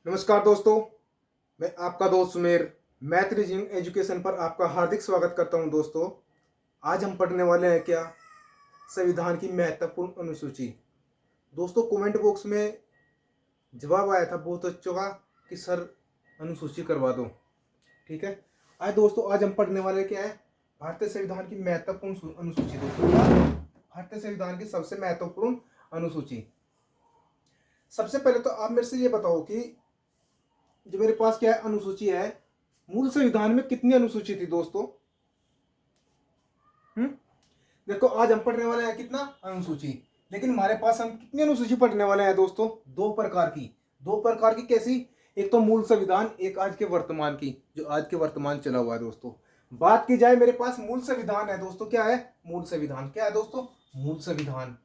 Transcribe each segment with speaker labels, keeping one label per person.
Speaker 1: नमस्कार दोस्तों, मैं आपका दोस्त सुमेर मैथ रीजनिंग एजुकेशन पर आपका हार्दिक स्वागत करता हूं। दोस्तों, आज हम पढ़ने वाले हैं क्या संविधान की महत्वपूर्ण अनुसूची। दोस्तों, कमेंट बॉक्स में जवाब आया था बहुत अच्छों का कि सर अनुसूची करवा दो। ठीक है, आज दोस्तों आज हम पढ़ने वाले क्या है भारतीय संविधान की महत्वपूर्ण अनुसूची। दोस्तों, भारतीय संविधान की सबसे महत्वपूर्ण अनुसूची। सबसे पहले तो आप मेरे से ये बताओ कि जो मेरे पास क्या है अनुसूची है, मूल संविधान में कितनी अनुसूची थी दोस्तों? देखो, आज हम पढ़ने वाले हैं कितना अनुसूची, लेकिन हमारे पास हम कितनी अनुसूची पढ़ने वाले हैं दोस्तों? दो प्रकार की। दो प्रकार की कैसी? एक तो मूल संविधान, एक आज के वर्तमान की, जो आज के वर्तमान चला हुआ है। दोस्तों, बात की जाए मेरे पास मूल संविधान है दोस्तों। क्या है मूल संविधान? क्या है दोस्तों? मूल संविधान।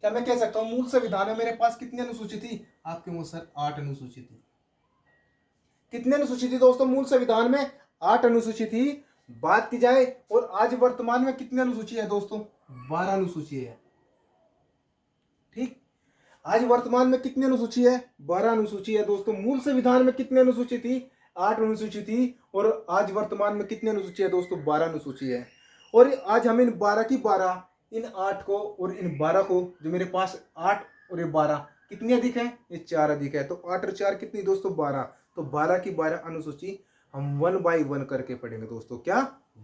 Speaker 1: क्या मैं कह सकता हूं मूल संविधान में मेरे पास कितनी अनुसूची थी? आपके मुंह सर 8 अनुसूची थी। कितनी अनुसूची थी दोस्तों मूल संविधान में? 8 अनुसूची थी। बात की जाए और आज वर्तमान में कितनी अनुसूची है दोस्तों? 12 अनुसूची है। ठीक, आज वर्तमान में कितनी अनुसूची है? 12 अनुसूची है दोस्तों। मूल संविधान में कितनी अनुसूची थी? 8 अनुसूची थी। और आज वर्तमान में कितनी अनुसूची है दोस्तों? 12 अनुसूची है। और आज हम इन 12 की 12, इन 8 को और इन 12 को, जो मेरे पास 8 और ये 12 कितनी अधिक है? ये 4 अधिक है। तो 8 और 4 कितनी दोस्तों? 12। तो 12 की 12 अनुसूची हम 1 बाई 1 करके पढ़ेंगे दोस्तों। क्या?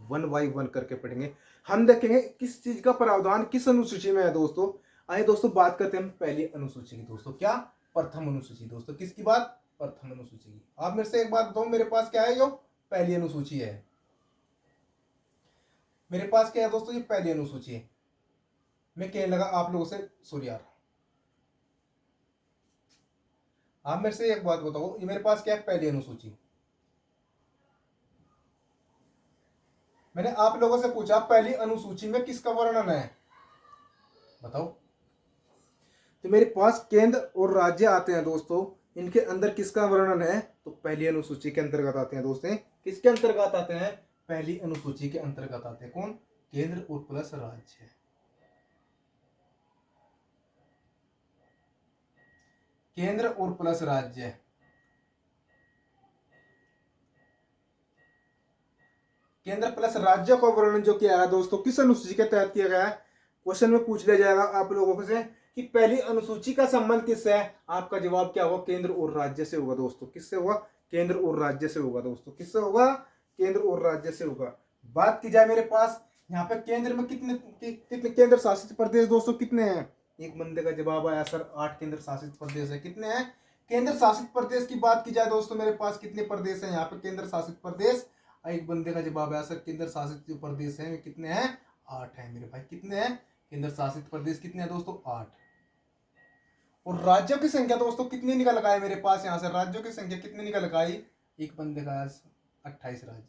Speaker 1: 1 बाई 1 करके पढ़ेंगे। हम देखेंगे किस चीज का प्रावधान किस अनुसूची में है दोस्तों। आइए दोस्तों बात करते हैं हम पहली अनुसूची की दोस्तों। क्या? प्रथम अनुसूची। दोस्तों, किसकी बात? प्रथम अनुसूची की। आप मेरे से एक बात बताओ, मेरे पास क्या है? जो पहली अनुसूची है, मेरे पास क्या है दोस्तों? ये पहली अनुसूची है। मैं कहने लगा आप लोगों से, सॉरी यार, आप मेरे से एक बात बताओ, ये मेरे पास क्या है? पहली अनुसूची। मैंने आप लोगों से पूछा पहली अनुसूची में किसका वर्णन है, बताओ। तो मेरे पास केंद्र और राज्य आते हैं दोस्तों, इनके अंदर किसका वर्णन है? तो पहली अनुसूची के अंतर्गत आते हैं दोस्तों। किसके अंतर्गत आते हैं? पहली अनुसूची के अंतर्गत आते हैं। कौन? केंद्र और प्लस राज्य। केंद्र और प्लस राज्य। केंद्र प्लस राज्य का वर्णन जो किया है दोस्तों, किस अनुसूची के तहत किया गया है? क्वेश्चन में पूछ लिया जाएगा आप लोगों से कि पहली अनुसूची का संबंध किससे है? आपका जवाब क्या होगा? केंद्र और राज्य से होगा दोस्तों। किससे होगा? केंद्र और राज्य से होगा दोस्तों। किससे होगा? केंद्र और राज्य से होगा। बात की जाए मेरे पास यहाँ पे केंद्र में कितने केंद्र शासित प्रदेश दोस्तों? कितने हैं? एक बंदे का जवाब आया सर 8 केंद्र शासित प्रदेश है। कितने हैं केंद्र शासित प्रदेश? की बात की जाए दोस्तों, मेरे पास कितने प्रदेश हैं यहाँ पे केंद्र शासित प्रदेश? एक बंदे का जवाब आया सर केंद्र शासित जो प्रदेश है कितने हैं? 8 है मेरे भाई। कितने हैं केंद्र शासित प्रदेश? कितने हैं दोस्तों? 8। और राज्यों की संख्या दोस्तों कितनी निकल आए मेरे पास यहाँ से? राज्यों की संख्या कितनी निकल आई? एक बंदे का 28 राज्य।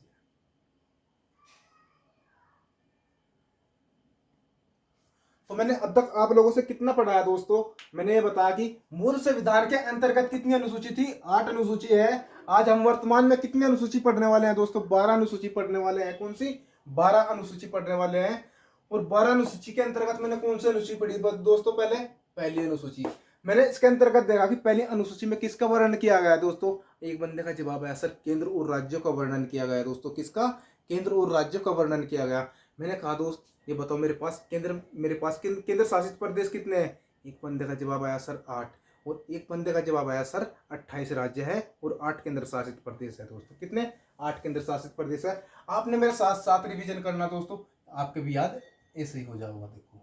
Speaker 1: तो मैंने अब तक आप लोगों से कितना पढ़ाया दोस्तों? मैंने ये बताया कि मूल संविधान के अंतर्गत कितनी अनुसूची थी? 8 अनुसूची है। आज हम वर्तमान में कितनी अनुसूची पढ़ने वाले हैं दोस्तों? 12 अनुसूची पढ़ने वाले हैं। कौन सी? 12 अनुसूची पढ़ने वाले हैं। और 12 अनुसूची के अंतर्गत मैंने कौन सी अनुसूची पढ़ी दोस्तों? पहली अनुसूची। मैंने इसके अंतर्गत देखा कि पहली अनुसूची में किसका वर्णन किया गया है दोस्तों? एक बंदे का जवाब आया सर केंद्र और राज्यों का वर्णन किया गया है दोस्तों। किसका? केंद्र और राज्यों का वर्णन किया गया। मैंने कहा दोस्त ये बताओ मेरे पास केंद्र शासित प्रदेश कितने हैं? एक बंदे का जवाब आया सर 8। और एक बंदे का जवाब आया सर 28 राज्य है और 8 केंद्र शासित प्रदेश है दोस्तों। कितने? 8 केंद्र शासित प्रदेश है। आपने मेरे साथ साथ रिवीजन करना दोस्तों, आपके भी याद ऐसे ही हो जाएगा। देखो,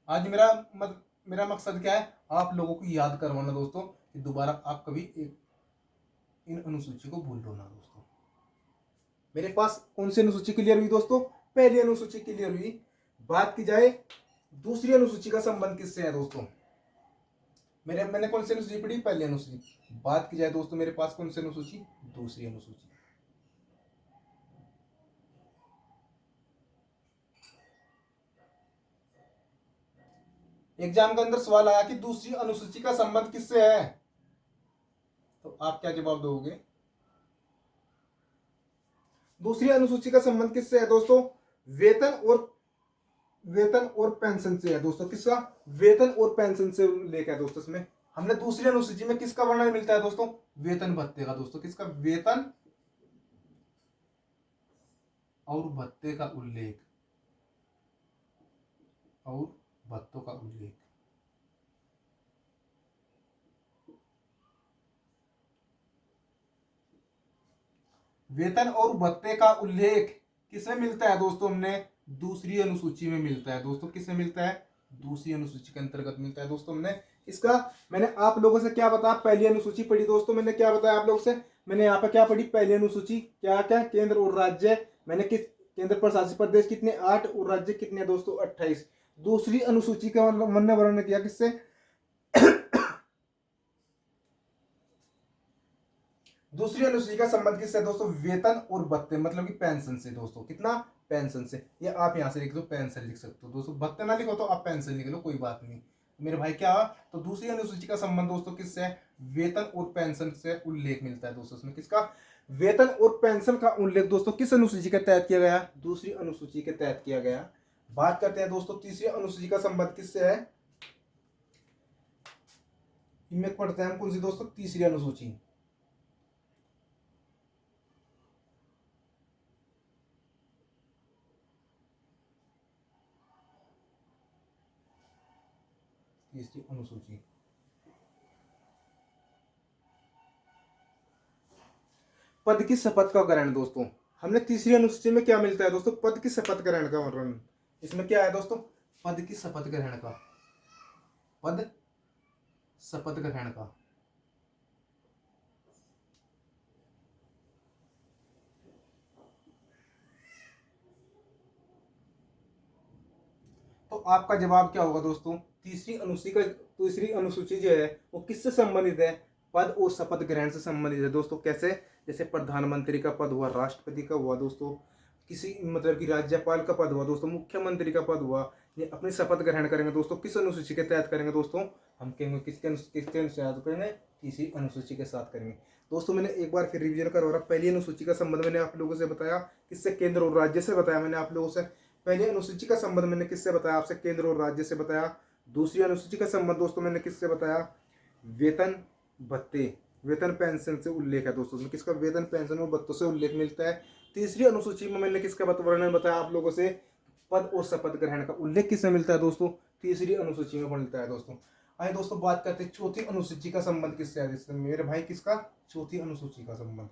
Speaker 1: आज मेरा मकसद क्या है? आप लोगों को याद करवाना दोस्तों, कि दोबारा आप कभी इन अनुसूची को भूल लो ना दोस्तों। मेरे पास कौन सी अनुसूची क्लियर हुई दोस्तों? पहली अनुसूची क्लियर हुई। बात की जाए दूसरी अनुसूची का संबंध किससे है दोस्तों? मैंने कौन सी अनुसूची पढ़ी? पहली अनुसूची। बात की जाए दोस्तों मेरे पास कौन सी अनुसूची? दूसरी अनुसूची। एग्जाम के अंदर सवाल आया कि दूसरी अनुसूची का संबंध किससे है, तो आप क्या जवाब दोगे? दूसरी अनुसूची का संबंध किससे है दोस्तों? वेतन और पेंशन से है दोस्तों। किसका? वेतन और पेंशन से लेकर दोस्तों इसमें हमने दूसरी अनुसूची में किसका वर्णन मिलता है दोस्तों? वेतन भत्ते का दोस्तों। किसका? वेतन और भत्ते का उल्लेख, और भत्तों का उल्लेख। वेतन और भत्ते का उल्लेख किसमें मिलता है दोस्तों? हमने दूसरी अनुसूची में मिलता है दोस्तों। किसमें मिलता है? दूसरी अनुसूची के अंतर्गत मिलता है दोस्तों। हमने इसका, मैंने आप लोगों से क्या बताया? पहली अनुसूची पढ़ी दोस्तों। मैंने क्या बताया आप लोगों से? मैंने यहाँ पे क्या पढ़ी? पहली अनुसूची क्या क्या? केंद्र और राज्य। मैंने किस केंद्र प्रशासित प्रदेश कितने? 8 और राज्य कितने दोस्तों? 28। दूसरी अनुसूची का मैंने वर्णन किया किससे? दूसरी अनुसूची का संबंध किससे दोस्तों? वेतन और भत्ते, मतलब कि पेंशन से दोस्तों। कितना? पेंशन से। ये आप यहां से लिख दो, पेंशन लिख सकते हो दोस्तों। भत्ते ना लिखो तो आप पेंशन लिख लो, कोई बात नहीं मेरे भाई। क्या? तो दूसरी अनुसूची का संबंध दोस्तों किससे? वेतन और पेंशन से उल्लेख मिलता है दोस्तों। इसमें किसका? वेतन और पेंशन का उल्लेख दोस्तों किस अनुसूची के तहत किया गया? दूसरी अनुसूची के तहत किया गया। बात करते हैं दोस्तों तीसरी अनुसूची का संबंध किससे है। इनमें पढ़ते हैं हम कौन सी दोस्तों? तीसरी अनुसूची। तीसरी अनुसूची, पद की शपथ का ग्रहण दोस्तों। हमने तीसरी अनुसूची में क्या मिलता है दोस्तों? पद की शपथ ग्रहण का वर्णन। इसमें क्या है दोस्तों? पद की शपथ ग्रहण का, पद शपथ ग्रहण का। तो आपका जवाब क्या होगा दोस्तों? तीसरी अनुसूची जो है वो किससे संबंधित है? पद और शपथ ग्रहण से संबंधित है दोस्तों। कैसे? जैसे प्रधानमंत्री का पद हुआ, राष्ट्रपति का हुआ दोस्तों, किसी मतलब कि राज्यपाल का पद हुआ दोस्तों, मुख्यमंत्री का पद हुआ। ये अपनी शपथ ग्रहण करेंगे दोस्तों किस अनुसूची के तहत करेंगे दोस्तों? हम कहेंगे किसके अनुसार करेंगे? तीसरी अनुसूची के साथ करेंगे दोस्तों। मैंने एक बार फिर रिवीजन करवा रहा। पहली अनुसूची का संबंध मैंने आप लोगों से बताया किससे? केंद्र और राज्य से बताया मैंने आप लोगों से। पहली अनुसूची का संबंध मैंने किससे बताया आपसे? केंद्र और राज्य से बताया। दूसरी अनुसूची का संबंध दोस्तों मैंने किससे बताया? वेतन भत्ते, वेतन पेंशन से उल्लेख है दोस्तों। किसका? वेतन पेंशन और भत्तों से उल्लेख मिलता है। तीसरी अनुसूची में मैंने किसका वर्णन बताया आप लोगों से? पद और शपथ ग्रहण का उल्लेख किसमें मिलता है दोस्तों? तीसरी अनुसूची में मिलता है दोस्तों। आइए दोस्तों बात करते हैं चौथी अनुसूची का संबंध किससे है मेरे भाई? किसका? चौथी अनुसूची का संबंध।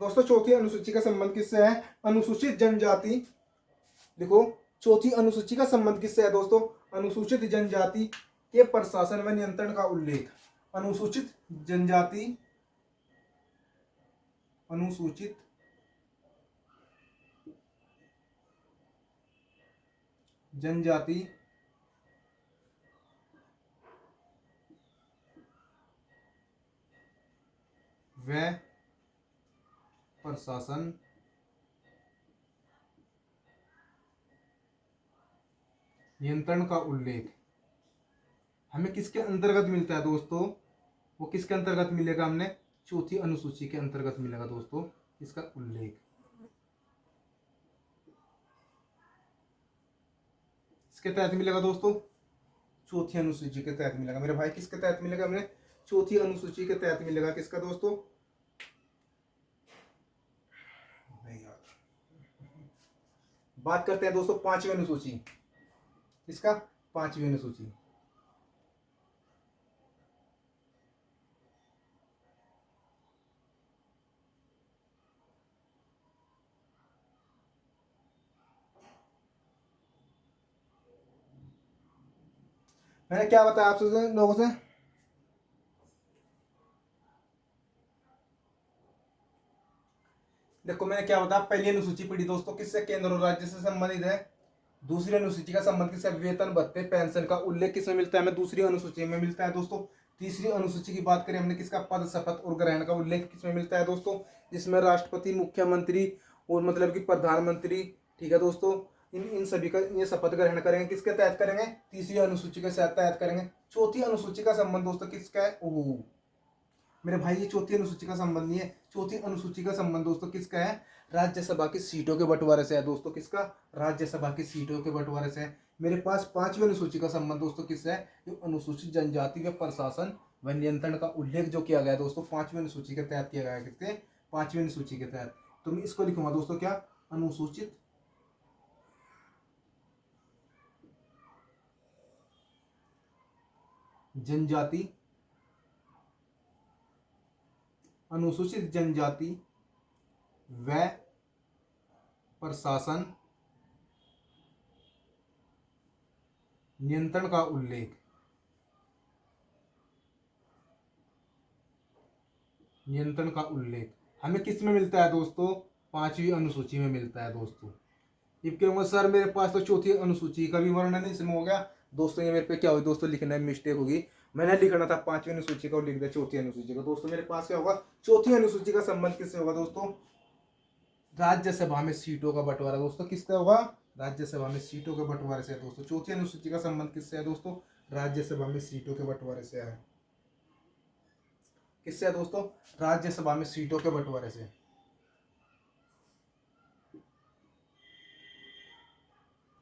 Speaker 1: दोस्तों चौथी अनुसूची का संबंध किससे है? अनुसूचित जनजाति। देखो, चौथी अनुसूची का संबंध किससे है दोस्तों? अनुसूचित जनजाति के प्रशासन व नियंत्रण का उल्लेख। अनुसूचित जनजाति, अनुसूचित जनजाति व प्रशासन नियंत्रण का उल्लेख हमें किसके अंतर्गत मिलता है दोस्तों? वो किसके अंतर्गत मिलेगा? हमने चौथी अनुसूची के अंतर्गत मिलेगा दोस्तों इसका उल्लेख। इसके तहत मिलेगा दोस्तों, चौथी अनुसूची के तहत मिलेगा मेरे भाई। किसके तहत मिलेगा? हमने चौथी अनुसूची के तहत मिलेगा। किसका दोस्तों? बात करते हैं दोस्तों पांचवी अनुसूची। किसका? पांचवी अनुसूची। मैंने क्या बताया आपसे लोगों से? देखो मैंने क्या बताया, पहली अनुसूची पढ़ी दोस्तों किससे? केंद्र और राज्य से संबंधित है। दूसरी अनुसूची का संबंध किससे? वेतन भत्ते पेंशन का उल्लेख किसमें मिलता है? हमें दूसरी अनुसूची में मिलता है दोस्तों। तीसरी अनुसूची की बात करें हमने, किसका? पद शपथ और ग्रहण का उल्लेख किसमें मिलता है दोस्तों? जिसमें राष्ट्रपति, मुख्यमंत्री और मतलब कि प्रधानमंत्री, ठीक है दोस्तों, इन इन सभी का ये शपथ ग्रहण करेंगे। किसके तहत करेंगे? तीसरी अनुसूची के तहत करेंगे। चौथी अनुसूची का संबंध दोस्तों किसका है? मेरे भाई ये चौथी अनुसूची का संबंध नहीं है। चौथी अनुसूची का संबंध दोस्तों किसका है? राज्यसभा की सीटों के बंटवारे से है दोस्तों। किसका? राज्यसभा की सीटों के बंटवारे से है। मेरे पास पांचवी अनुसूची का संबंध दोस्तों किससे है? जो अनुसूचित जनजाति व प्रशासन व नियंत्रण का उल्लेख जो किया गया है दोस्तों पांचवी अनुसूची के तहत किया गया है। किसके? पांचवी अनुसूची के तहत। तो मैं इसको लिखूंगा दोस्तों क्या? अनुसूचित जनजाति, अनुसूचित जनजाति व प्रशासन नियंत्रण का उल्लेख, नियंत्रण का उल्लेख हमें किस में मिलता है दोस्तों? पांचवी अनुसूची में मिलता है दोस्तों। ये कहूँगा सर मेरे पास तो चौथी अनुसूची का भी वर्णन इसमें हो गया दोस्तों। ये मेरे पे क्या हुई दोस्तों? लिखने में मिस्टेक होगी। मैंने लिखना था पांचवी अनुसूची का और लिख दिया चौथी अनुसूची का। दोस्तों मेरे पास क्या होगा? चौथी अनुसूची का संबंध किससे होगा दोस्तों? राज्यसभा में सीटों का बंटवारा दोस्तों किसका होगा? राज्यसभा में सीटों के बंटवारे से है दोस्तों। चौथी अनुसूची का संबंध किससे है दोस्तों? राज्यसभा में सीटों के बंटवारे से है। किससे है दोस्तों? राज्यसभा में सीटों के बंटवारे से।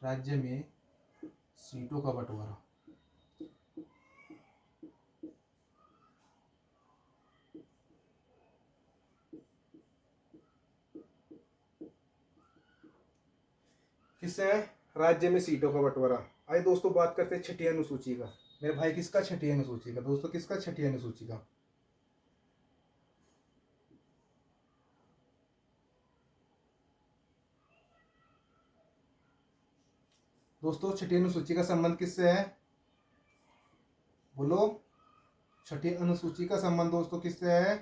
Speaker 1: राज्य में सीटों का बंटवारा। किससे है? राज्य में सीटों का बंटवारा। आइए दोस्तों बात करते हैं छठी अनुसूची का। मेरे भाई किसका? छठी अनुसूची का दोस्तों। किसका? छठी अनुसूची का। दोस्तों छठी अनुसूची का संबंध किससे है? बोलो। छठी अनुसूची का संबंध दोस्तों किससे है?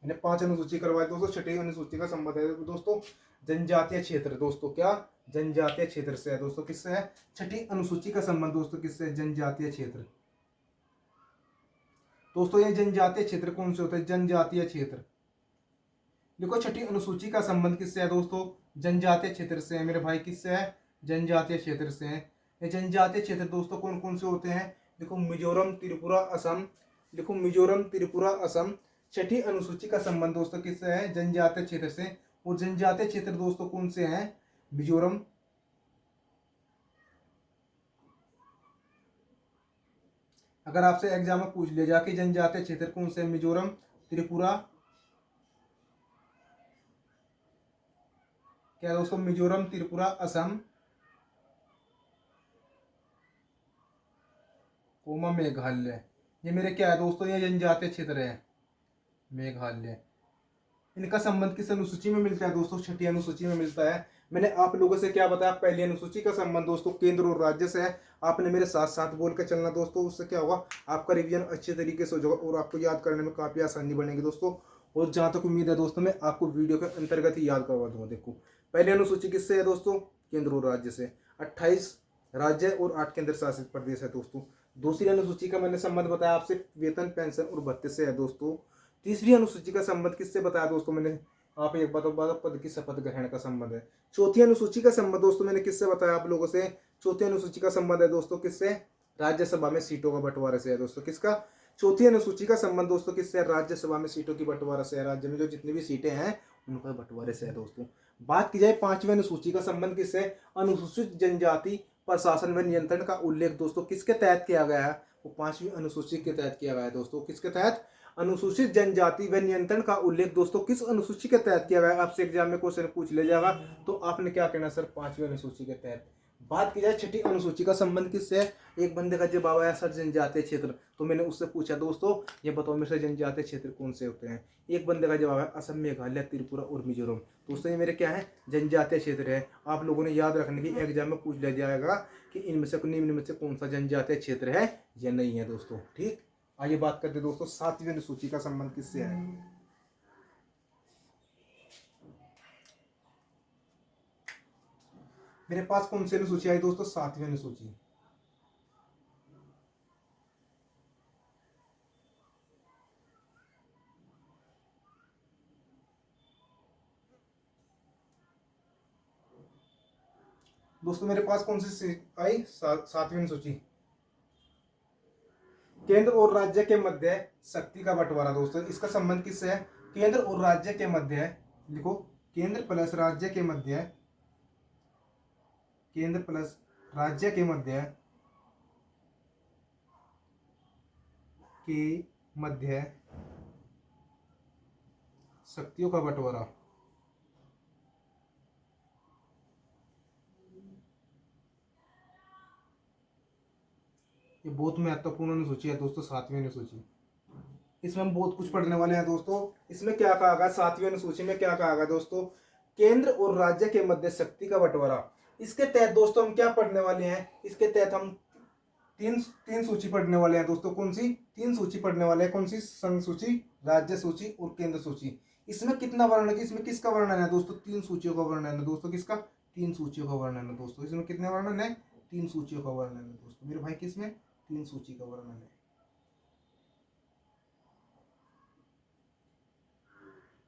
Speaker 1: मैंने पांच अनुसूची करवाई दोस्तों। छठी अनुसूची का संबंध है दोस्तों जनजातीय क्षेत्र। दोस्तों क्या? जनजातीय क्षेत्र से है दोस्तों। किससे है? छठी अनुसूची का संबंध दोस्तों किससे है? जनजातीय क्षेत्र। दोस्तों ये जनजातीय क्षेत्र कौन से होते हैं? जनजातीय क्षेत्र। देखो छठी अनुसूची का संबंध किससे है दोस्तों? जनजातीय क्षेत्र से है मेरे भाई। किससे है? जनजातीय क्षेत्र से है। ये जनजातीय क्षेत्र दोस्तों कौन कौन से होते हैं? देखो मिजोरम, त्रिपुरा, असम। देखो मिजोरम, त्रिपुरा, असम। छठी अनुसूची का संबंध दोस्तों किससे है? जनजातीय क्षेत्र से। वो जनजातीय क्षेत्र दोस्तों कौन से हैं? मिजोरम, अगर आपसे एग्जाम में पूछ लिया जाए कि जनजातीय क्षेत्र कौन से? मिजोरम, त्रिपुरा, क्या दोस्तों? मिजोरम, त्रिपुरा, असम, कोमा मेघालय। ये मेरे क्या है दोस्तों? ये जनजातीय क्षेत्र है मेघालय। इनका संबंध किस अनुसूची में मिलता है दोस्तों? छठी अनुसूची में मिलता है। मैंने आप लोगों से क्या बताया? पहली अनुसूची का संबंध दोस्तों केंद्र और राज्य से है। आपने मेरे साथ साथ बोल के चलना दोस्तों। उससे क्या होगा? आपका रिवीजन अच्छे तरीके से हो जाएगा और आपको याद करने में काफी आसानी बनेगी दोस्तों। और जहां तक उम्मीद है दोस्तों मैं आपको वीडियो के अंतर्गत ही याद करवा दूंगा। देखो पहली अनुसूची किससे है दोस्तों? केंद्र और राज्य से। 28 राज्य और 8 केंद्र शासित प्रदेश है दोस्तों। दूसरी अनुसूची का मैंने संबंध बताया आपसे वेतन, पेंशन और भत्ते से है दोस्तों। तीसरी अनुसूची का संबंध किससे बताया दोस्तों मैंने? आप एक बात पद की शपथ ग्रहण का संबंध है। चौथी अनुसूची का संबंध दोस्तों मैंने किससे बताया आप लोगों से? चौथी अनुसूची का संबंध है दोस्तों किससे? राज्यसभा में सीटों का बंटवारे से है दोस्तों। किसका? चौथी अनुसूची का संबंध दोस्तों किससे? राज्यसभा में सीटों की बंटवारा से है। राज्य में जो जितनी भी सीटें हैं उनका बंटवारे से है दोस्तों। बात की जाए पांचवी अनुसूची का संबंध किससे? अनुसूचित जनजाति प्रशासन व नियंत्रण का उल्लेख दोस्तों किसके तहत किया गया है? वो पांचवी अनुसूची के तहत किया गया है दोस्तों। किसके तहत? अनुसूचित जनजाति व नियंत्रण का उल्लेख दोस्तों किस अनुसूची के तहत किया गया? आपसे एग्जाम में क्वेश्चन पूछ लिया जाएगा तो आपने क्या कहना सर? पांचवी अनुसूची के तहत। बात की जाए छठी अनुसूची का संबंध किससे है? एक बंदे का जवाब आया सर जनजातीय क्षेत्र। तो मैंने उससे पूछा दोस्तों ये बताओ मेरे से जनजातीय क्षेत्र कौन से होते हैं? एक बंदे का जवाब है असम, मेघालय, त्रिपुरा और मिजोरम। दोस्तों ये मेरे क्या है? जनजातीय क्षेत्र है। आप लोगों ने याद रखने की एग्जाम में पूछ लिया जाएगा कि इनमें से निम्न में से कौन सा जनजातीय क्षेत्र है या नहीं है दोस्तों। ठीक, आइए बात करते दोस्तों सातवीं अनुसूची का संबंध किससे है? मेरे पास कौन सी अनुसूची आई दोस्तों? सातवीं अनुसूची। दोस्तों मेरे पास कौन सी आई? सातवीं अनुसूची। केंद्र और राज्य के मध्य शक्ति का बंटवारा दोस्तों, इसका संबंध किससे है? केंद्र और राज्य के मध्य, लिखो केंद्र प्लस राज्य के मध्य, केंद्र प्लस राज्य के मध्य शक्तियों का बंटवारा। ये बहुत महत्वपूर्ण अनुसूची है दोस्तों, 7वीं अनुसूची। इसमें हम बहुत कुछ पढ़ने वाले हैं दोस्तों। इसमें क्या कहा गया 7वीं अनुसूची में, क्या कहा गया दोस्तों? केंद्र और राज्य के मध्य शक्ति का बंटवारा। इसके तहत दोस्तों हम क्या पढ़ने वाले हैं? इसके तहत हम तीन तीन सूची पढ़ने वाले हैं दोस्तों। कौन सी? 3 सूची पढ़ने वाले हैं। कौन सी? संघ सूची, राज्य सूची और केंद्र सूची। इसमें कितना वर्णन है? इसमें किसका वर्णन है दोस्तों? 3 सूचियों का वर्णन है दोस्तों। किसका? 3 सूचियों का वर्णन है दोस्तों। इसमें कितने वर्णन है? 3 सूचियों का वर्णन है दोस्तों मेरे भाई। किसमें? 3 सूची का वर्णन है।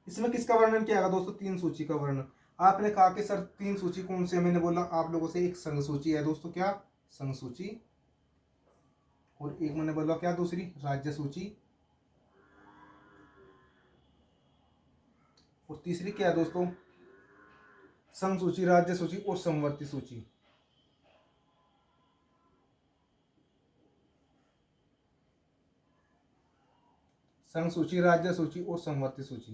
Speaker 1: इसमें किसका वर्णन किया गया दोस्तों? 3 सूची का वर्णन। आपने कहा कि सर 3 सूची कौन सी है? मैंने बोला आप लोगों से एक संघ सूची है दोस्तों। क्या? संघ सूची। और एक मैंने बोला क्या? दूसरी राज्य सूची। और तीसरी क्या है दोस्तों? संघ सूची, राज्य सूची और समवर्ती सूची। संघ सूची, राज्य सूची और समवर्ती सूची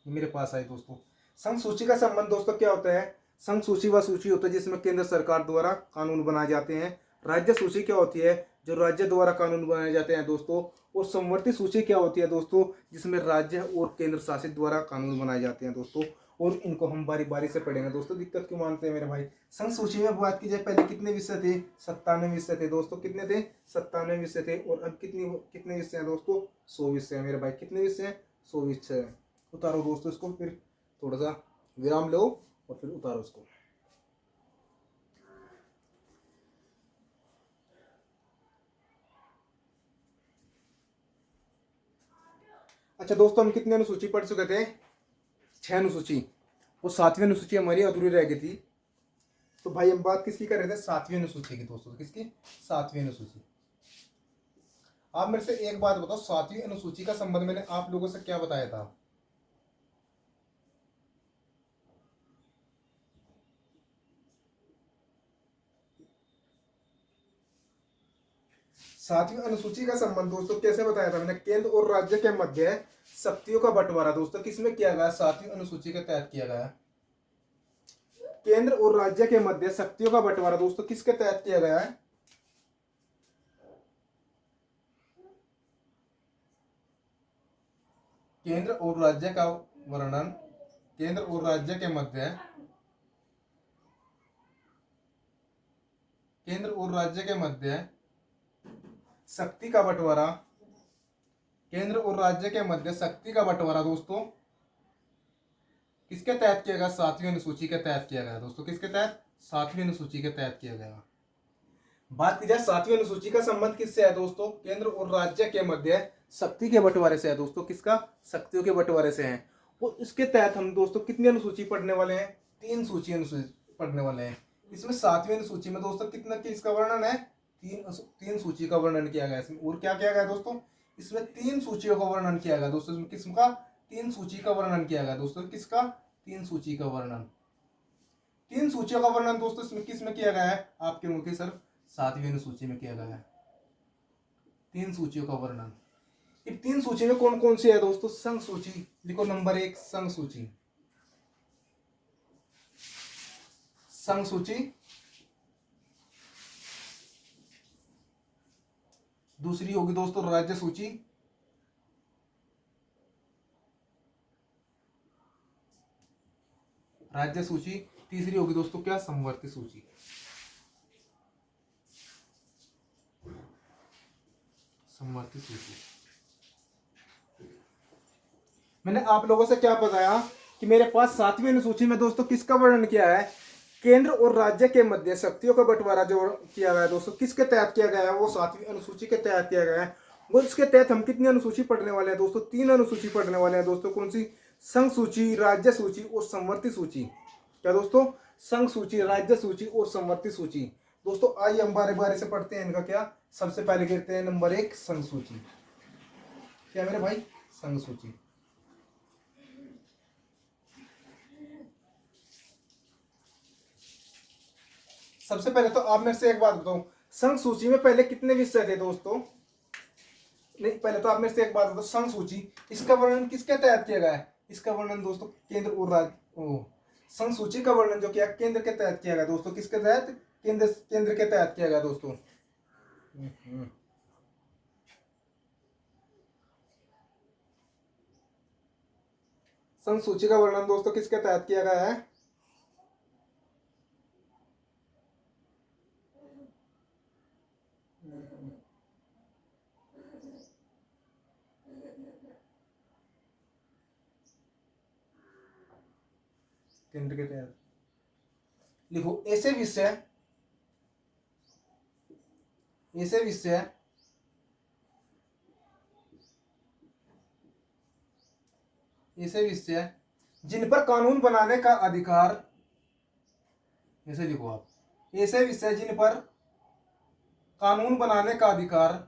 Speaker 1: ये मेरे पास आई दोस्तों। संघ सूची का संबंध दोस्तों क्या होता है? संघ सूची वह सूची होता है जिसमें केंद्र सरकार द्वारा कानून बनाए जाते हैं। राज्य सूची क्या होती है? जो राज्य द्वारा कानून बनाए जाते हैं दोस्तों। और समवर्ती सूची क्या होती है दोस्तों? जिसमें राज्य और केंद्र शासित द्वारा कानून बनाए जाते हैं दोस्तों। और इनको हम बारी बारी से पढ़ेंगे दोस्तों। दिक्कत क्यों मानते हैं मेरे भाई? संघ सूची में बात की जाए, पहले कितने विषय थे? 97 विषय थे दोस्तों। कितने थे? 97 विषय थे। और अब कितने विषय हैं दोस्तों? 100 विषय है मेरे भाई। कितने विषय हैं? 100 विषय है। उतारो दोस्तों इसको, फिर थोड़ा सा विराम लो और फिर उतारो इसको। अच्छा दोस्तों, हम कितने अनुसूची पढ़ चुके थे? 6 अनुसूची। वो 7वीं अनुसूची हमारी अधूरी रह गई थी। तो भाई हम बात किसकी कर रहे थे? 7वीं अनुसूची की दोस्तों। किसकी? 7वीं अनुसूची। आप मेरे से एक बात बताओ, 7वीं अनुसूची का संबंध मैंने आप लोगों से क्या बताया था? 7वीं अनुसूची का संबंध दोस्तों कैसे बताया था मैंने? केंद्र और राज्य के मध्य शक्तियों का बंटवारा दोस्तों किसमें किया गया? 7वीं अनुसूची के तहत किया गया। केंद्र और राज्य के मध्य शक्तियों का बंटवारा दोस्तों किसके तहत किया गया है? केंद्र और राज्य का वर्णन, केंद्र और राज्य के मध्य, केंद्र और राज्य के मध्य शक्ति का बंटवारा, केंद्र और राज्य के मध्य शक्ति का बंटवारा दोस्तों किसके तहत किया गया? 7वीं अनुसूची के तहत किया गया दोस्तों। किसके तहत? 7वीं अनुसूची के तहत किया गया। बात की जाए 7वीं अनुसूची का संबंध किससे है दोस्तों? केंद्र और राज्य के मध्य शक्ति के बंटवारे से है दोस्तों। किसका? शक्तियों के बंटवारे से है। और इसके तहत हम दोस्तों कितनी अनुसूची पढ़ने वाले हैं? 3 सूची अनुसूची पढ़ने वाले हैं। इसमें 7वीं अनुसूची में दोस्तों कितना किसका वर्णन है? 3 सूची का वर्णन किया गया इसमें। और क्या किया गया दोस्तों? इसमें 3 सूचियों का वर्णन किया गया दोस्तों। इसमें किसका? 3 सूची का वर्णन किया गया दोस्तों। किसका? 3 सूची का वर्णन। 3 सूचियों का वर्णन दोस्तों इसमें किसमें किया गया है? आपके मुख्य सर 7वीं अनुसूची में किया गया है। 3 सूचियों का वर्णन। इन 3 सूची में कौन कौन सी है दोस्तों? संघ सूची। लिखो नंबर 1 संघ सूची। संघ सूची। दूसरी होगी दोस्तों राज्य सूची। राज्य सूची। तीसरी होगी दोस्तों क्या? समवर्ती सूची। समवर्ती सूची। मैंने आप लोगों से क्या बताया कि मेरे पास 7वीं अनुसूची में दोस्तों किसका वर्णन किया है? केंद्र और राज्य के मध्य शक्तियों का बंटवारा जो किया गया है दोस्तों किसके तहत किया गया है? वो 7वीं अनुसूची के तहत किया गया है। वो इसके तहत हम कितनी अनुसूची पढ़ने वाले हैं दोस्तों? 3 अनुसूची पढ़ने वाले हैं दोस्तों। कौन सी? संघ सूची, राज्य सूची और समवर्ती सूची। क्या दोस्तों? संघ सूची, राज्य सूची और समवर्ती सूची। दोस्तों आइए हम बारे बारे से पढ़ते हैं इनका क्या। सबसे पहले कहते हैं नंबर 1 संघ सूची। क्या मेरे भाई, संघ सूची। सबसे पहले तो आप मेरे से एक बात बताओ, संघ सूची में पहले कितने विषय थे दोस्तों? नहीं, पहले तो आप मेरे से एक बात बताओ, संघ सूची इसका वर्णन किसके तहत किया गया है? इसका वर्णन दोस्तों केंद्र और राज्य, संघ सूची का वर्णन जो किया केंद्र के तहत किया गया दोस्तों। किसके तहत? केंद्र के तहत किया गया दोस्तों। संघ सूची का वर्णन दोस्तों किसके तहत किया गया है? केंद्र के तहत। लिखो ऐसे विषय, ऐसे विषय ऐसे विषय जिन पर कानून बनाने का अधिकार, ऐसे लिखो आप, ऐसे विषय जिन पर कानून बनाने का अधिकार,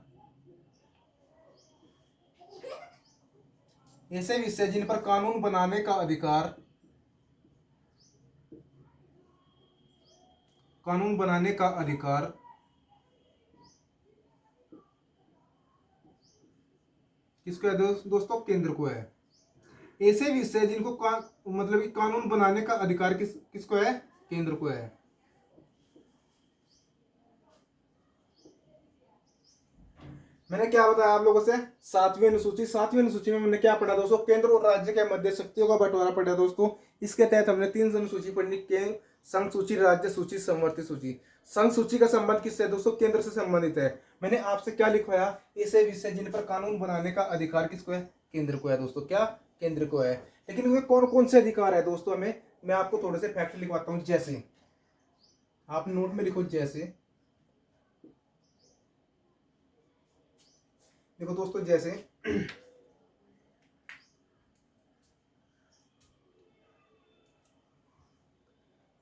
Speaker 1: ऐसे विषय जिन पर कानून बनाने का अधिकार, कानून बनाने का अधिकार किसको है दोस्तों? केंद्र को है। ऐसे विषय जिनको मतलब कि कानून बनाने का अधिकार किसको है? केंद्र को है। मैंने क्या बताया आप लोगों से? सातवीं अनुसूची। सातवीं अनुसूची में मैंने क्या पढ़ा दोस्तों? केंद्र और राज्य के मध्य शक्तियों का बंटवारा पढ़ा दोस्तों। इसके तहत हमने 3 अनुसूची पढ़नी, केंद्र, संघ सूची, राज्य सूची, समवर्ती सूची। संघ सूची का संबंध किससे है दोस्तों? केंद्र से संबंधित है। मैंने आपसे क्या लिखवाया? ऐसे विषय जिन पर कानून बनाने का अधिकार किसको है? केंद्र को है दोस्तों। क्या? केंद्र को है। लेकिन वे कौन कौन से अधिकार है दोस्तों? हमें, मैं आपको थोड़े से फैक्ट लिखवाता हूँ। जैसे आप नोट में लिखो, जैसे देखो दोस्तों, जैसे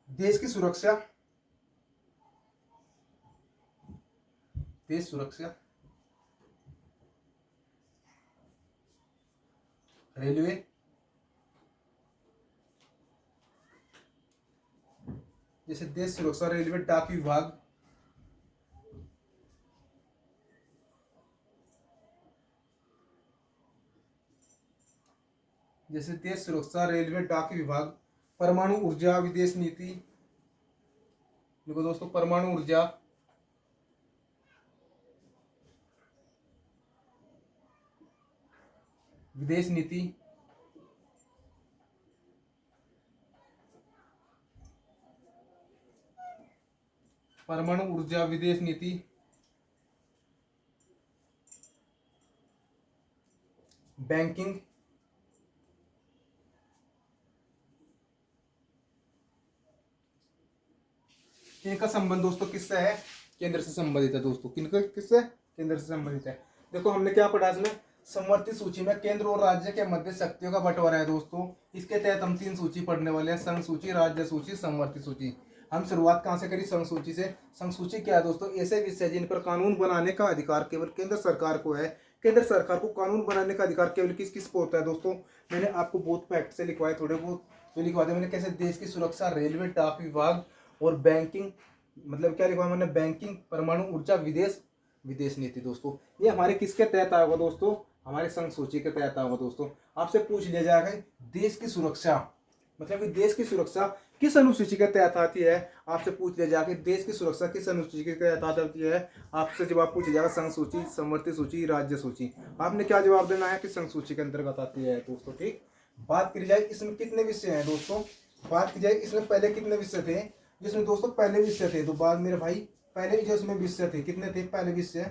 Speaker 1: देश की सुरक्षा, देश सुरक्षा, रेलवे, जैसे देश सुरक्षा, रेलवे, डाक विभाग, जैसे देश सुरक्षा, रेलवे, डाक विभाग, परमाणु ऊर्जा, विदेश नीति। देखो दोस्तों, परमाणु ऊर्जा, विदेश नीति, परमाणु ऊर्जा, विदेश नीति, बैंकिंग, इनका संबंध दोस्तों किससे है? केंद्र से संबंधित है दोस्तों। किनका? किससे? केंद्र से संबंधित है। देखो हमने क्या पढ़ा इसमें? समवर्ती सूची में केंद्र और राज्य के मध्य शक्तियों का बंटवारा है दोस्तों। इसके तहत हम 3 सूची पढ़ने वाले हैं, संघ सूची, राज्य सूची, समवर्ती सूची। हम शुरुआत कहाँ से करी? संघ सूची से। संघ सूची क्या है दोस्तों? ऐसे विषय जिन पर कानून बनाने का अधिकार केवल केंद्र सरकार को है। केंद्र सरकार को कानून बनाने का अधिकार केवल किस किस को होता है दोस्तों? मैंने आपको बहुत फैक्ट से लिखवाए, थोड़े बहुत तो लिखवा दिया मैंने। कैसे? देश की सुरक्षा, रेलवे, डाक विभाग और बैंकिंग, मतलब क्या लिखा मैंने? बैंकिंग, परमाणु ऊर्जा, विदेश नीति दोस्तों। ये हमारे किसके तहत आएगा दोस्तों? हमारे संघ सूची के तहत आएगा दोस्तों। आपसे पूछ लिया जाएगा देश की सुरक्षा, मतलब कि देश की सुरक्षा किस अनुसूची के तहत आती है? आपसे पूछ लिया जाएगा देश की सुरक्षा किस अनुसूची के तहत आती है? आपसे जवाब पूछा जाएगा संघ सूची, समवर्ती सूची, राज्य सूची। आपने क्या जवाब देना है कि संघ सूची के अंतर्गत आती है दोस्तों। ठीक। बात की जाए इसमें कितने विषय हैं दोस्तों? बात की जाए इसमें पहले कितने विषय थे? जिसमें दोस्तों पहले विषय थे, तो बाद मेरे भाई पहले जो इसमें विषय थे कितने थे? पहले विषय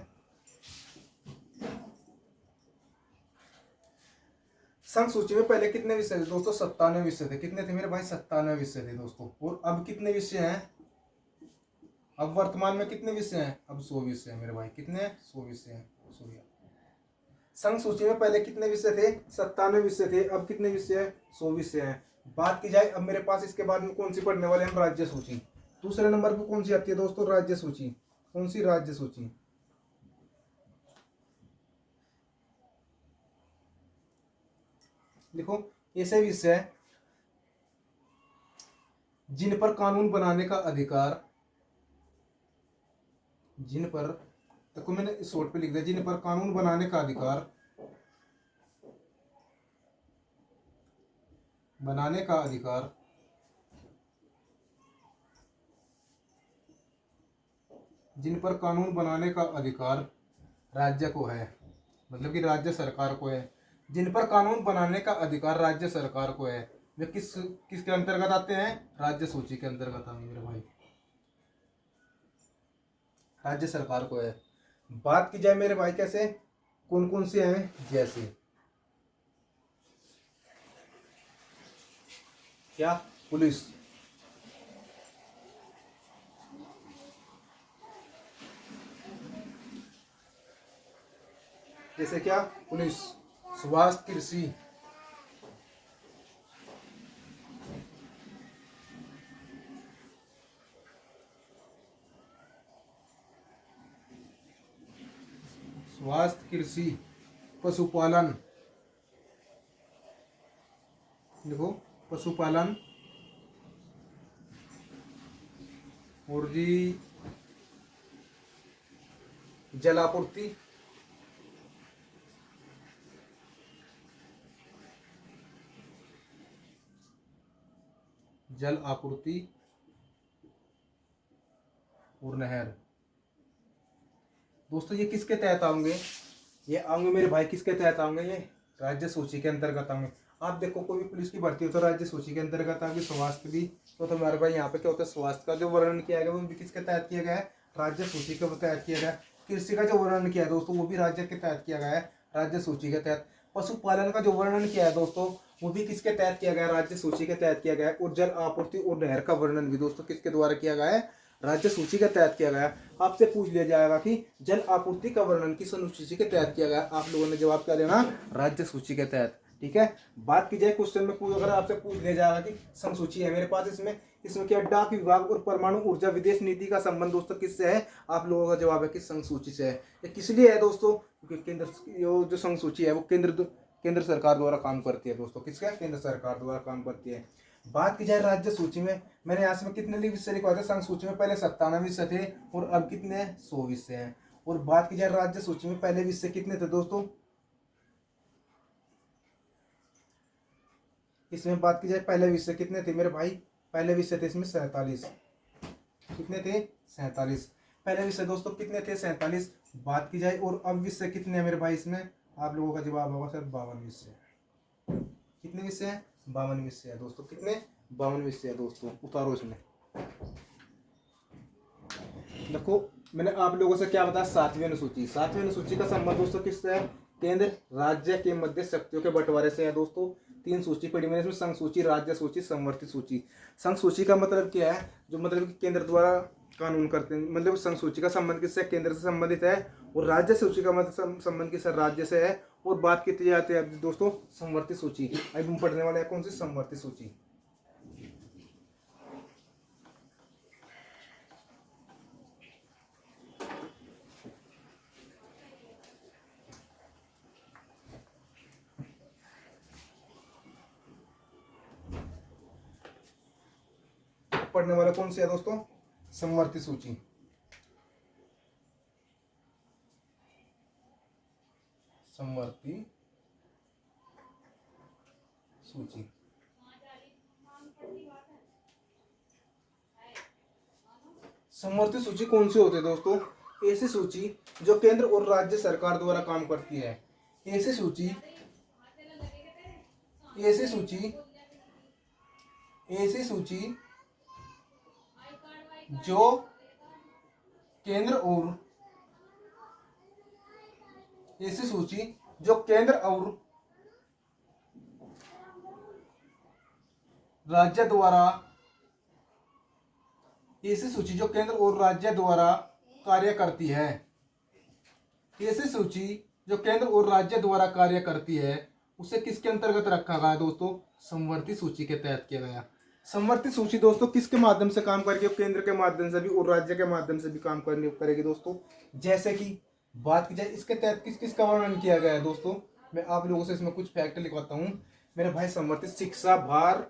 Speaker 1: संघ सूची में पहले कितने विषय थे दोस्तों? 97 विषय थे। कितने थे मेरे भाई? 97 विषय थे दोस्तों। और अब कितने विषय हैं? अब वर्तमान में कितने विषय हैं? अब 100 विषय हैं मेरे भाई। कितने? 100 विषय हैं। 100। संघ सूची में पहले कितने विषय थे? 97 विषय थे। अब कितने विषय हैं? 100 विषय हैं। बात की जाए अब मेरे पास इसके बाद में कौन सी पढ़ने वाले हम? राज्य सूची। दूसरे नंबर पर कौन सी आती है दोस्तों? राज्य सूची। कौन सी? राज्य सूची। देखो ऐसे विषय है जिन पर कानून बनाने का अधिकार, जिन पर, देखो मैंने शॉर्ट पे लिख दिया, जिन पर कानून बनाने का अधिकार, बनाने का अधिकार जिन पर कानून बनाने का अधिकार राज्य को है, मतलब कि राज्य सरकार को है। जिन पर कानून बनाने का अधिकार राज्य सरकार को है, वे किसके अंतर्गत आते हैं? राज्य सूची के अंतर्गत आएंगे मेरे भाई, राज्य सरकार को है। बात की जाए मेरे भाई कैसे, कौन कौन से हैं, जैसे क्या? पुलिस, जैसे क्या? पुलिस, स्वास्थ्य, कृषि, स्वास्थ्य, कृषि, पशुपालन, देखो पशुपालन, और जी जलापूर्ति, जल आपूर्ति और नहर। दोस्तों ये किसके तहत आएंगे? ये आएंगे मेरे भाई, किसके तहत आएंगे? ये राज्य सूची के अंतर्गत आएंगे। आप देखो कोई भी पुलिस की भर्ती हो तो राज्य सूची के अंतर्गत आएगी। स्वास्थ्य भी तो हमारे भाई यहाँ पे क्या होता है, स्वास्थ्य का जो वर्णन किया गया वो भी किसके तहत किया गया है? राज्य सूची के तहत किया गया है। कृषि का जो वर्णन किया है दोस्तों वो भी राज्य के तहत किया गया है, राज्य सूची के तहत। पशुपालन का जो वर्णन किया है दोस्तों वो भी किसके तहत किया गया है? राज्य सूची के तहत किया गया है। और जल आपूर्ति और नहर का वर्णन भी दोस्तों किसके द्वारा किया गया है? राज्य सूची के तहत किया गया। आपसे पूछ लिया जाएगा कि जल आपूर्ति का वर्णन किस अनुसूची के तहत किया गया? आप लोगों ने जवाब क्या देना? राज्य सूची के तहत। ठीक है। बात की जाए क्वेश्चन में, अगर आपसे पूछ लिया जाएगा कि संसूची है मेरे पास, इसमें इसमें क्या? डाक विभाग और परमाणु ऊर्जा विदेश नीति का संबंध दोस्तों किससे है? आप लोगों का जवाब है कि संसूची से है। ये किस लिए है दोस्तों? क्योंकि केंद्र जो संसूची है वो केंद्र सरकार द्वारा काम करती है दोस्तों। किसका? केंद्र सरकार द्वारा काम करती है। बात की जाए राज्य सूची में, मैंने यहाँ से कितने विषय लिखवाए थे? संघ सूची में पहले 97 विषय थे और अब कितने? 100 विषय हैं। और बात की जाए राज्य सूची में पहले विषय कितने थे दोस्तों? इसमें बात की जाए पहले विषय कितने थे मेरे भाई? पहले विषय थे इसमें 47। कितने थे? 47 पहले विषय दोस्तों कितने थे? 47। बात की जाए और अब विषय कितने हैं मेरे भाई इसमें? आप लोगों का जवाब होगा सर 52 विषय। कितने विषय हैं? 52 विषय है दोस्तों। कितने? 52 विषय है दोस्तों। उतारो इसमें। देखो मैंने आप लोगों से क्या बताया? 7वीं अनुसूची। 7वीं अनुसूची का संबंध दोस्तों किससे है? केंद्र राज्य के मध्य शक्तियों के बंटवारे से है दोस्तों। 3 सूची पड़ी मैंने इसमें, संघ सूची, राज्य सूची, संवर्ती सूची। संघ सूची का मतलब क्या है? जो मतलब कि केंद्र द्वारा कानून करते हैं, मतलब संघ सूची का संबंध किससे? केंद्र से संबंधित है। और राज्य सूची का मतलब संबंध किससे? राज्य से है। और बात की जाती है दोस्तों संवर्ती सूची। अब हम पढ़ने वाले हैं कौन सी? संवर्ती सूची। पढ़ने वाला कौन सी है दोस्तों? समवर्ती सूची। समवर्ती सूची। समवर्ती सूची कौन सी होती है दोस्तों? ऐसी सूची जो केंद्र और राज्य सरकार द्वारा काम करती है। ऐसी सूची, ऐसी सूची, ऐसी सूची जो केंद्र और, ऐसी सूची जो केंद्र और राज्य द्वारा, ऐसी सूची जो केंद्र और राज्य द्वारा कार्य करती है। ऐसी सूची जो केंद्र और राज्य द्वारा कार्य करती है उसे किसके अंतर्गत रखा गया दोस्तों? समवर्ती सूची के तहत किया गया। संवर्धित सूची दोस्तों किसके माध्यम से काम करेगी? केंद्र के माध्यम से भी और राज्य के माध्यम से भी काम करने करेगी दोस्तों। जैसे कि बात की जाए इसके तहत किस किस का वर्णन किया गया है दोस्तों, मैं आप लोगों से इसमें कुछ फैक्ट लिखवाता हूँ मेरे भाई। संवर्धित शिक्षा, भार,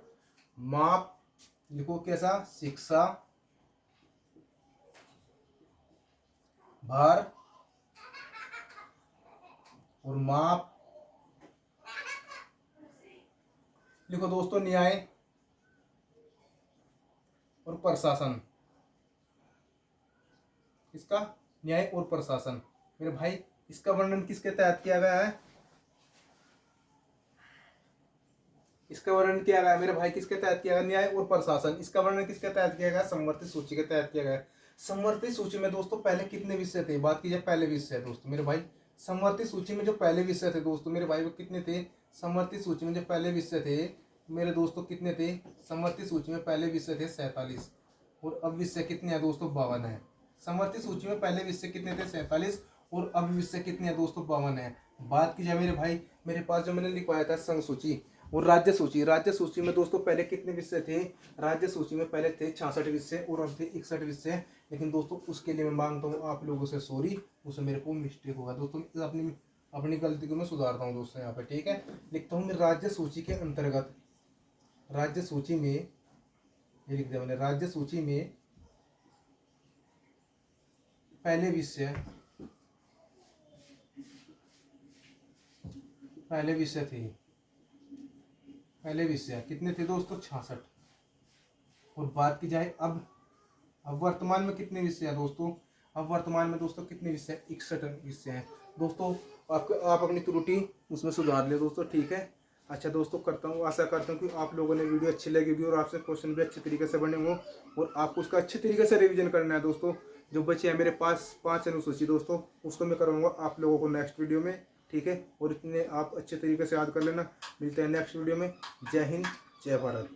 Speaker 1: माप, लिखो कैसा, शिक्षा, भार और माप, लिखो दोस्तों न्याय और प्रशासन। इसका न्याय और प्रशासन मेरे भाई, इसका वर्णन किसके तहत किया गया है? इसका वर्णन किया गया मेरे भाई किसके तहत किया गया? न्याय और प्रशासन। इसका वर्णन किसके तहत किया गया? संवर्धित सूची के तहत किया गया। संवर्धित सूची में दोस्तों पहले कितने विषय थे? बात की जाए पहले विषय दोस्तों मेरे भाई, संवर्धित सूची में जो पहले विषय थे दोस्तों मेरे भाई वो कितने थे? संवर्धित सूची में जो पहले विषय थे मेरे दोस्तों कितने थे? संवर्धित सूची में पहले विषय थे 47 और अब विषय कितने हैं दोस्तों? 52 है। संवर्धित सूची में पहले विषय कितने थे? 47 और अब विषय कितने हैं दोस्तों? 52 है। बात की जाए मेरे भाई, मेरे पास जो मैंने लिखवाया था संघ सूची और राज्य सूची। राज्य सूची में दोस्तों पहले कितने विषय थे? राज्य सूची में पहले थे 66 विषय और अब थे 61 विषय। लेकिन दोस्तों उसके लिए मैं मांगता हूँ आप लोगों से सॉरी, उसमें मेरे को मिस्टेक होगा दोस्तों। अपनी अपनी गलती को मैं सुधारता हूँ दोस्तों यहाँ पे, ठीक है। लिखता हूँ मैं राज्य सूची के अंतर्गत, राज्य सूची में, ये लिख दिया मैंने, राज्य सूची में पहले विषय, पहले विषय थे, पहले विषय कितने थे दोस्तों? 66। और बात की जाए अब वर्तमान में कितने विषय हैं दोस्तों? अब वर्तमान में दोस्तों कितने विषय? 61 विषय हैं दोस्तों। आप अपनी त्रुटि उसमें सुधार ले दोस्तों, ठीक है। अच्छा दोस्तों, करता हूँ आशा करता हूँ कि आप लोगों ने वीडियो अच्छी लगेगी और आपसे क्वेश्चन भी अच्छे तरीके से बने हों और आपको उसका अच्छे तरीके से रिवीजन करना है दोस्तों। जो बचे हैं मेरे पास 5 अनुसूची दोस्तों, उसको मैं कराऊंगा आप लोगों को नेक्स्ट वीडियो में, ठीक है। और इतने आप अच्छे तरीके से याद कर लेना। मिलते हैं नेक्स्ट वीडियो में। जय हिंद, जय भारत।